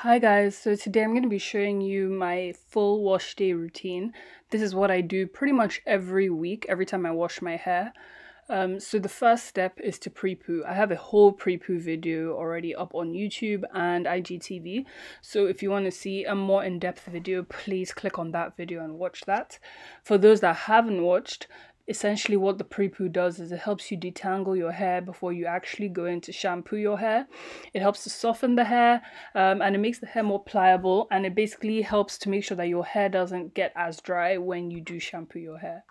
Hi guys, so today I'm going to be showing you my full wash day routine. This is what I do pretty much every week, every time I wash my hair. So the first step is to pre-poo. I have a whole pre-poo video already up on YouTube and IGTV. So if you want to see a more in-depth video, please click on that video and watch that. For those that haven't watched, essentially what the pre-poo does is it helps you detangle your hair before you actually go in to shampoo your hair. It helps to soften the hair and it makes the hair more pliable, and it basically helps to make sure that your hair doesn't get as dry when you do shampoo your hair.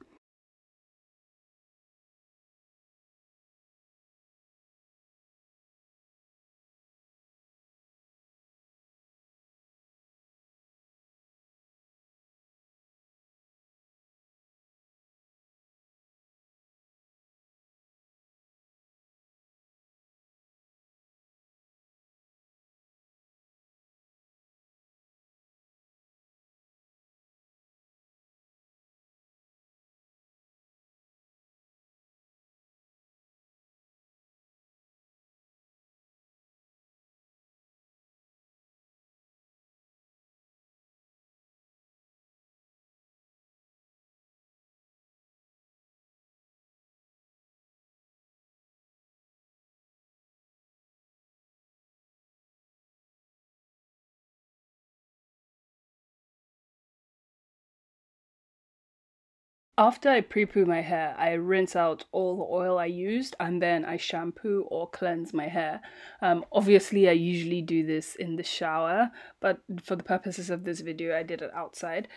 After I pre-poo my hair, I rinse out all the oil I used and then I shampoo or cleanse my hair. Obviously, I usually do this in the shower, but for the purposes of this video, I did it outside.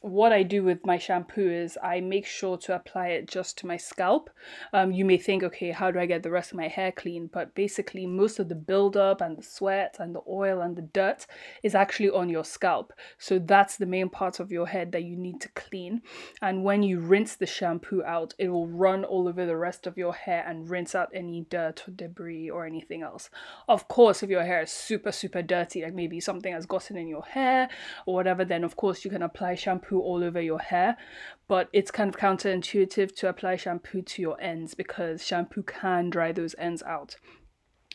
What I do with my shampoo is I make sure to apply it just to my scalp. You may think, okay, how do I get the rest of my hair clean? But basically, most of the buildup and the sweat and the oil and the dirt is actually on your scalp. So that's the main part of your head that you need to clean. And when you rinse the shampoo out, it will run all over the rest of your hair and rinse out any dirt or debris or anything else. Of course, if your hair is super dirty, like maybe something has gotten in your hair or whatever, then of course you can apply shampoo all over your hair. But it's kind of counterintuitive to apply shampoo to your ends because shampoo can dry those ends out.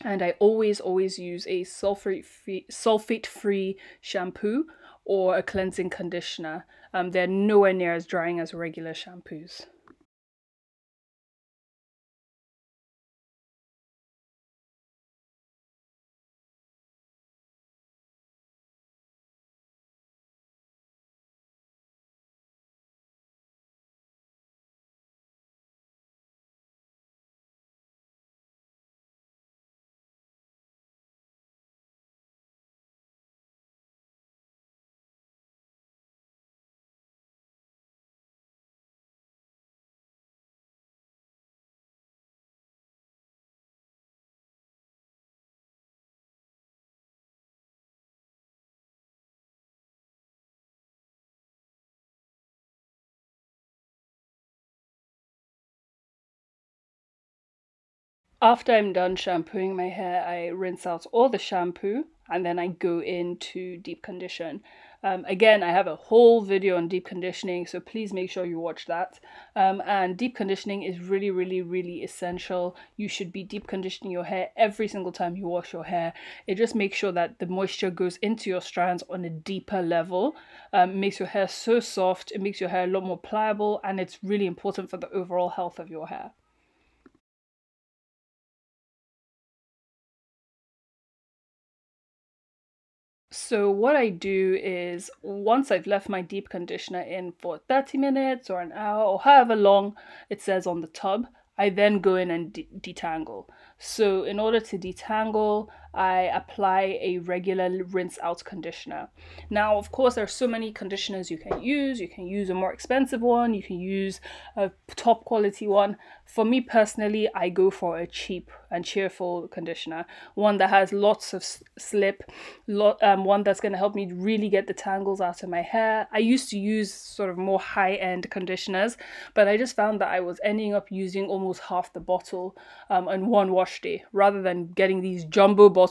And I always use a sulfate-free shampoo or a cleansing conditioner. They're nowhere near as drying as regular shampoos. After I'm done shampooing my hair, I rinse out all the shampoo and then I go into deep condition. Again, I have a whole video on deep conditioning, so please make sure you watch that. And deep conditioning is really essential. You should be deep conditioning your hair every single time you wash your hair. It just makes sure that the moisture goes into your strands on a deeper level. Makes your hair so soft, it makes your hair a lot more pliable, and it's really important for the overall health of your hair. So what I do is once I've left my deep conditioner in for 30 minutes or an hour or however long it says on the tub, I then go in and detangle. So in order to detangle, I apply a regular rinse out conditioner. Now, of course, there are so many conditioners you can use. You can use a more expensive one. You can use a top quality one. For me personally, I go for a cheap and cheerful conditioner, one that has lots of slip, one that's going to help me really get the tangles out of my hair. I used to use sort of more high-end conditioners, but I just found that I was ending up using almost half the bottle on one wash day, rather than getting these jumbo bottles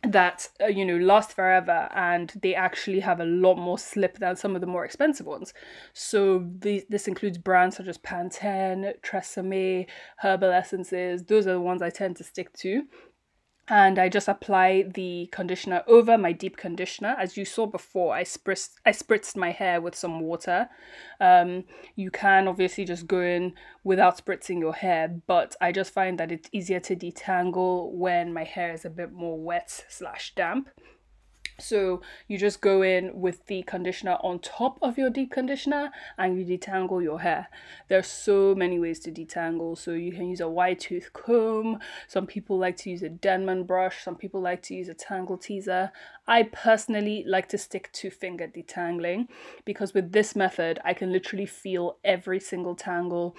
that last forever, and they actually have a lot more slip than some of the more expensive ones. So this includes brands such as Pantene, Tresemme, herbal essences. Those are the ones I tend to stick to. and I just apply the conditioner over my deep conditioner. As you saw before, I spritzed my hair with some water. You can obviously just go in without spritzing your hair, but I just find that it's easier to detangle when my hair is a bit more wet / damp. So you just go in with the conditioner on top of your deep conditioner and you detangle your hair. There's so many ways to detangle. So you can use a wide tooth comb. Some people like to use a Denman brush. Some people like to use a tangle teaser. I personally like to stick to finger detangling because with this method, I can literally feel every single tangle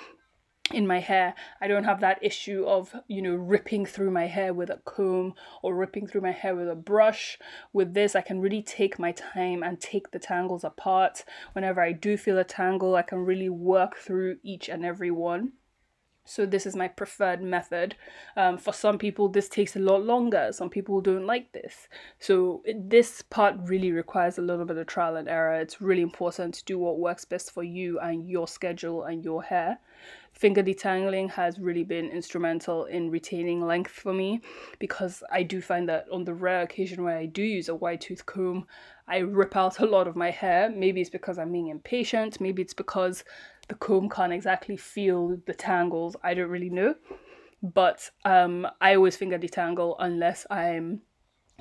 in my hair. I don't have that issue of, ripping through my hair with a comb or ripping through my hair with a brush. With this, I can really take my time and take the tangles apart. Whenever I do feel a tangle, I can really work through each and every one. So this is my preferred method. For some people, this takes a lot longer. Some people don't like this. So this part really requires a little bit of trial and error. It's really important to do what works best for you and your schedule and your hair. Finger detangling has really been instrumental in retaining length for me because I do find that on the rare occasion where I do use a wide tooth comb, I rip out a lot of my hair. Maybe it's because I'm being impatient. Maybe it's because the comb can't exactly feel the tangles. I don't really know. But I always finger detangle unless I'm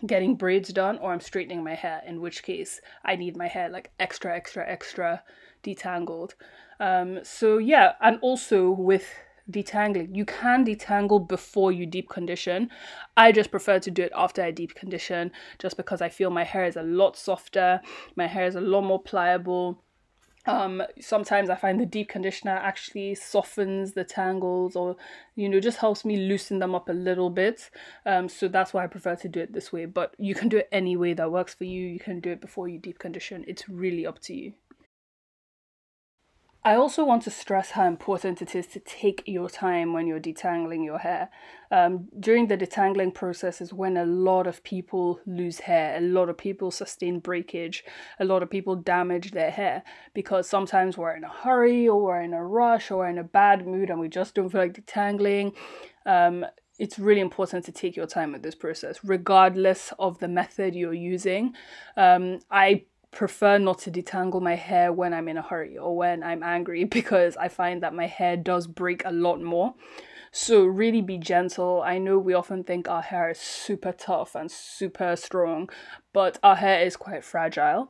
getting braids done or I'm straightening my hair, in which case I need my hair like extra detangled. So yeah, and also with detangling, you can detangle before you deep condition. I just prefer to do it after I deep condition just because I feel my hair is a lot softer, my hair is a lot more pliable. Sometimes I find the deep conditioner actually softens the tangles or, just helps me loosen them up a little bit. So that's why I prefer to do it this way. But you can do it any way that works for you. You can do it before you deep condition. It's really up to you. I also want to stress how important it is to take your time when you're detangling your hair. During the detangling process is when a lot of people lose hair, a lot of people sustain breakage, a lot of people damage their hair because sometimes we're in a hurry or we're in a rush or we're in a bad mood and we just don't feel like detangling. It's really important to take your time with this process, regardless of the method you're using. I prefer not to detangle my hair when I'm in a hurry or when I'm angry because I find that my hair does break a lot more. So really be gentle. I know we often think our hair is super tough and super strong, but our hair is quite fragile.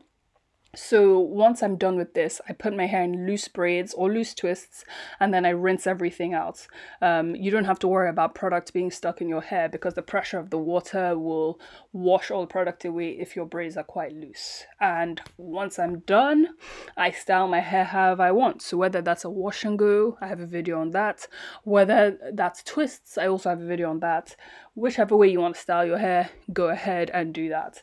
So once I'm done with this, I put my hair in loose braids or loose twists and then I rinse everything out. You don't have to worry about product being stuck in your hair because the pressure of the water will wash all the product away if your braids are quite loose. And once I'm done, I style my hair however I want. So whether that's a wash and go, I have a video on that. Whether that's twists, I also have a video on that. Whichever way you want to style your hair, go ahead and do that.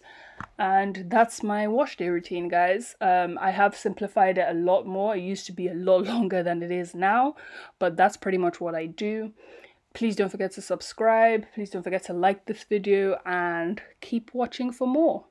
And that's my wash day routine, guys. I have simplified it a lot more. It used to be a lot longer than it is now, but that's pretty much what I do. Please don't forget to subscribe. Please don't forget to like this video and keep watching for more.